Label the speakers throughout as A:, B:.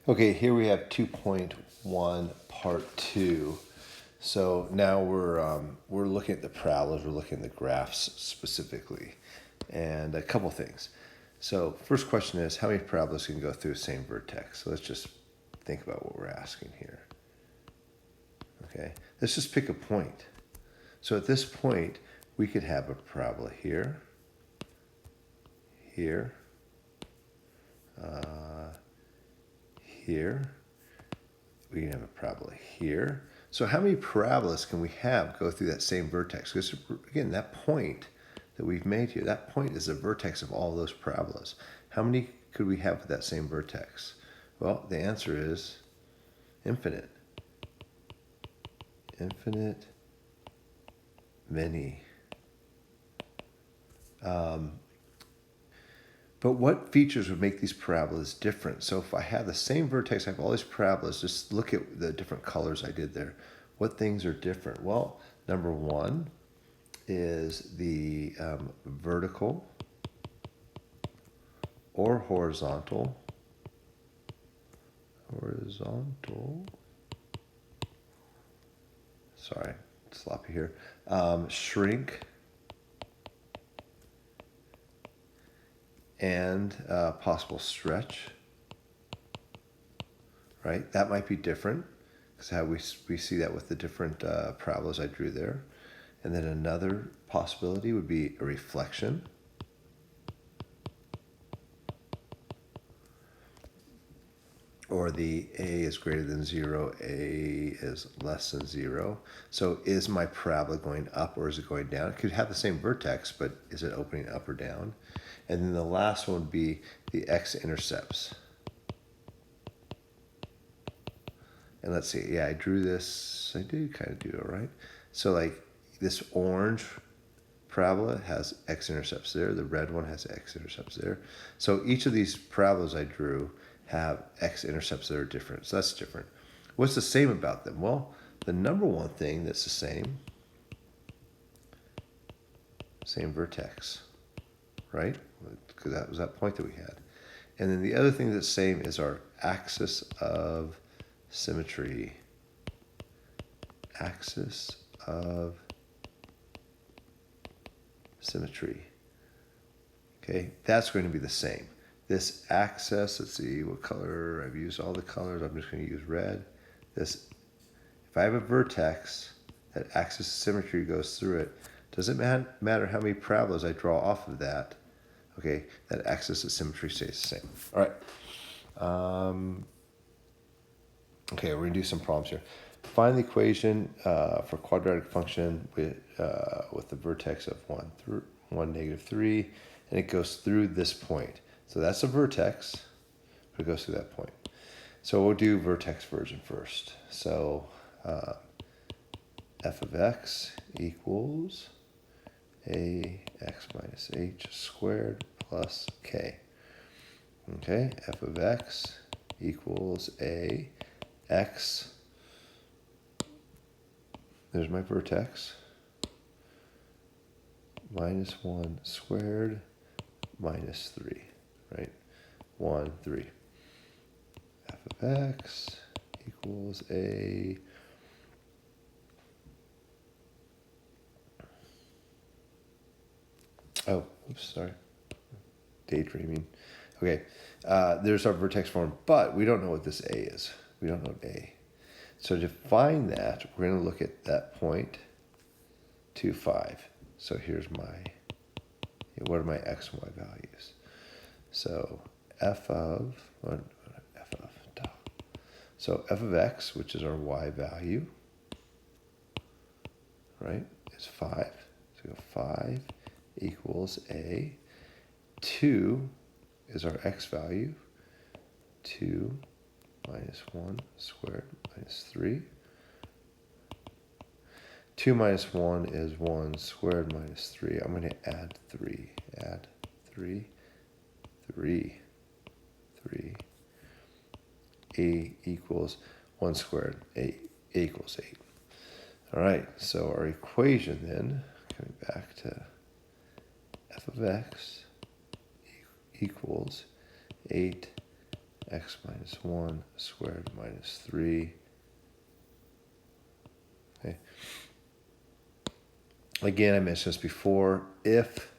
A: Okay, here we have 2.1 part 2. So now we're looking at the parabolas, we're looking at the graphs specifically, and a couple things. So first question is, how many parabolas can go through the same vertex? So let's just think about what we're asking here. Okay, let's just pick a point. So at this point, we could have a parabola here, here, here. We can have a parabola here. So how many parabolas can we have go through that same vertex? Because again, that point that we've made here, that point is the vertex of all those parabolas. How many could we have with that same vertex? Well, the answer is infinite. Infinite many. But what features would make these parabolas different? So if I have the same vertex, I have all these parabolas, just look at the different colors I did there. What things are different? Well, number one is the vertical or horizontal. Sorry, sloppy here. Shrink and possible stretch, right? That might be different because how we see that with the different parabolas I drew there. And then another possibility would be a reflection. Or the a is greater than 0, a is less than 0. So is my parabola going up or is it going down? It could have the same vertex, but is it opening up or down? And then the last one would be the x-intercepts. And let's see, yeah, I drew this, I did kind of do it right. So like this orange parabola has x-intercepts there, the red one has x-intercepts there. So each of these parabolas I drew have x-intercepts that are different, so that's different. What's the same about them? Well, the number one thing that's the same vertex, right? Because that was that point that we had. And then the other thing that's the same is our axis of symmetry. Axis of symmetry. Okay, that's going to be the same. This axis, let's see what color, I've used all the colors, I'm just going to use red. This, if I have a vertex, that axis of symmetry goes through it, doesn't matter how many parabolas I draw off of that, okay, that axis of symmetry stays the same. All right. Okay, we're going to do some problems here. Find the equation for quadratic function with the vertex of 1, negative 3, and it goes through this point. So that's a vertex, but it goes through that point. So we'll do vertex version first. So f of x equals ax minus h squared plus k. Okay, f of x equals ax, there's my vertex, minus 1 squared minus 3, right? 1, 3. F of x equals daydreaming. Okay, there's our vertex form, but we don't know what this a is. We don't know a. So to find that, we're going to look at that point, 2, 5. So here's what are my x and y values? So f of x, which is our y value, right, is 5. So 5 equals a. 2 is our x value, 2 minus 1 squared minus 3. 2 minus 1 is 1 squared minus 3. I'm going to add 3. Add 3. 3. 3. A equals 1 squared. A equals 8. All right, so our equation then, coming back to f of x equals 8 x minus 1 squared minus 3. Okay. Again, I mentioned this before. If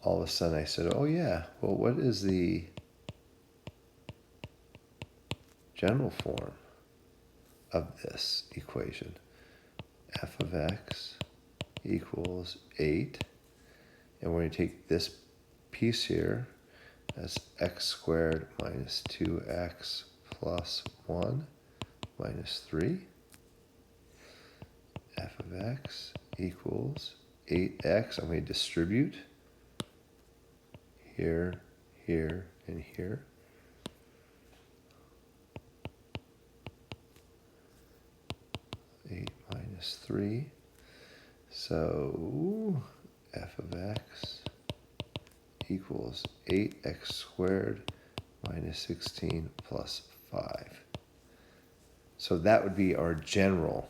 A: all of a sudden I said, oh yeah, well, what is the general form of this equation? F of x equals 8. And we're going to take this piece here as x squared minus 2x plus 1 minus 3. F of x equals 8x. I'm going to distribute here, here, and here. Minus 3. So f of x equals 8x squared minus 16 plus 5. So that would be our general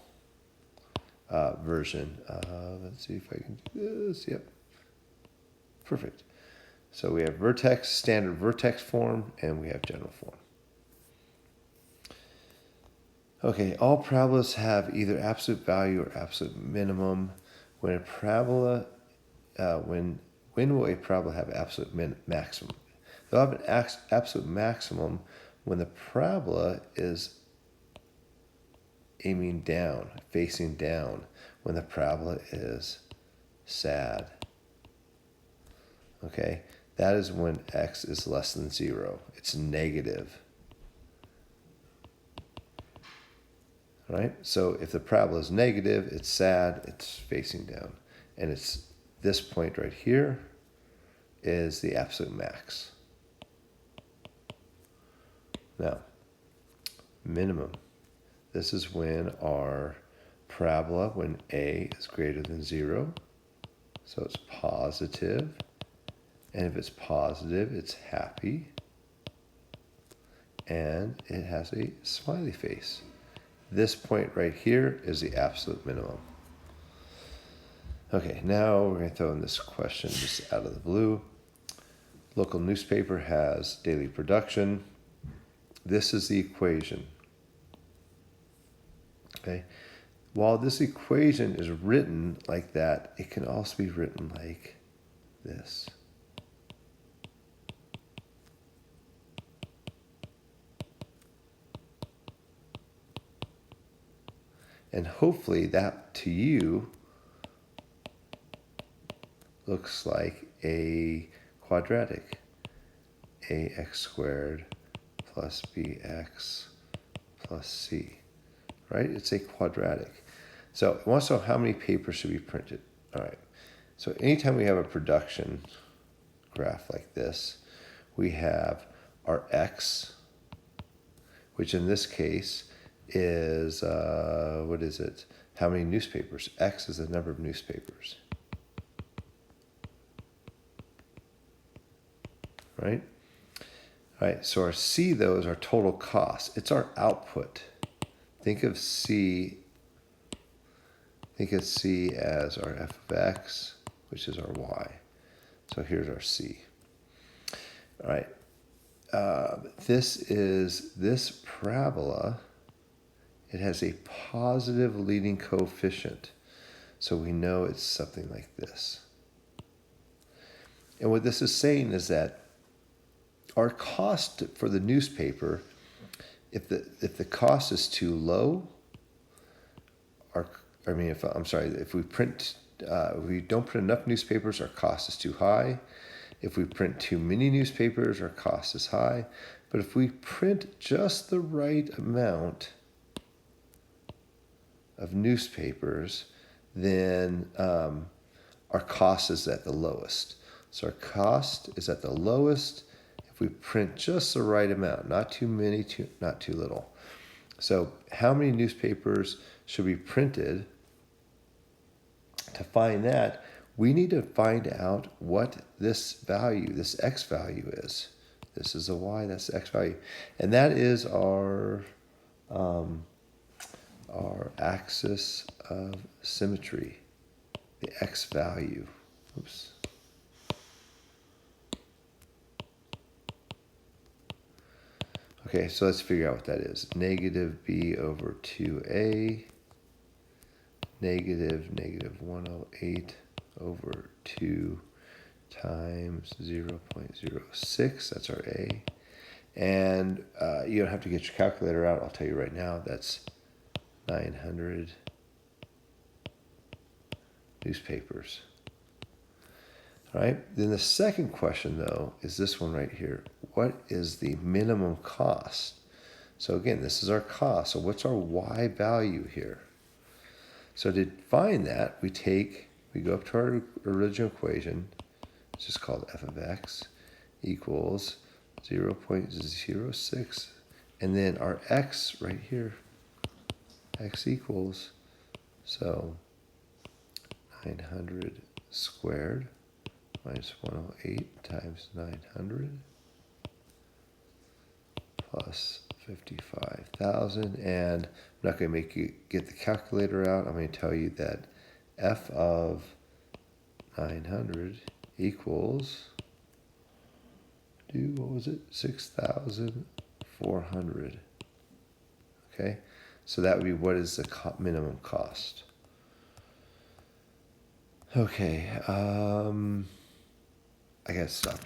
A: version. Let's see if I can do this. Yep. Perfect. So we have vertex, standard vertex form, and we have general form. Okay, all parabolas have either absolute value or absolute minimum. When a parabola, when will a parabola have absolute maximum? They'll have an absolute maximum when the parabola is aiming down, facing down, when the parabola is sad. Okay, that is when x is less than 0. It's negative. Right? So if the parabola is negative, it's sad, it's facing down. And it's this point right here is the absolute max. Now, minimum. This is when our parabola, when a is greater than 0. So it's positive. And if it's positive, it's happy. And it has a smiley face. This point right here is the absolute minimum. Okay, now we're going to throw in this question just out of the blue. Local newspaper has daily production. This is the equation. Okay. While this equation is written like that, it can also be written like this. And hopefully that to you looks like a quadratic. Ax squared plus bx plus c. Right? It's a quadratic. So it wants to know how many papers should be printed. All right. So anytime we have a production graph like this, we have our x, which in this case is, what is it? How many newspapers? X is the number of newspapers. Right? All right, so our C, though, is our total cost. It's our output. Think of C as our f of x, which is our y. So here's our C. All right. This parabola, it has a positive leading coefficient. So we know it's something like this. And what this is saying is that our cost for the newspaper, if the cost is too low, if we don't print enough newspapers, our cost is too high. If we print too many newspapers, our cost is high. But if we print just the right amount of newspapers, then our cost is at the lowest. So our cost is at the lowest if we print just the right amount, not too many, not too little. So how many newspapers should be printed? To find that, we need to find out what this value, this x value is. This is a y, that's the x value. And that is our axis of symmetry, the x value. Oops. Okay, so let's figure out what that is. Negative b over 2a, negative 108 over 2 times 0.06, that's our a. And you don't have to get your calculator out, I'll tell you right now, that's 900 newspapers. All right, then the second question, though, is this one right here. What is the minimum cost? So again, this is our cost. So what's our y value here? So to find that, we go up to our original equation, it's just called f of x, equals 0.06, and then our x right here, x equals, so 900 squared minus 108 times 900 plus 55,000. And I'm not going to make you get the calculator out. I'm going to tell you that f of 900 equals, what was it? 6,400. Okay, so that would be what is the minimum cost. Okay, I gotta stop.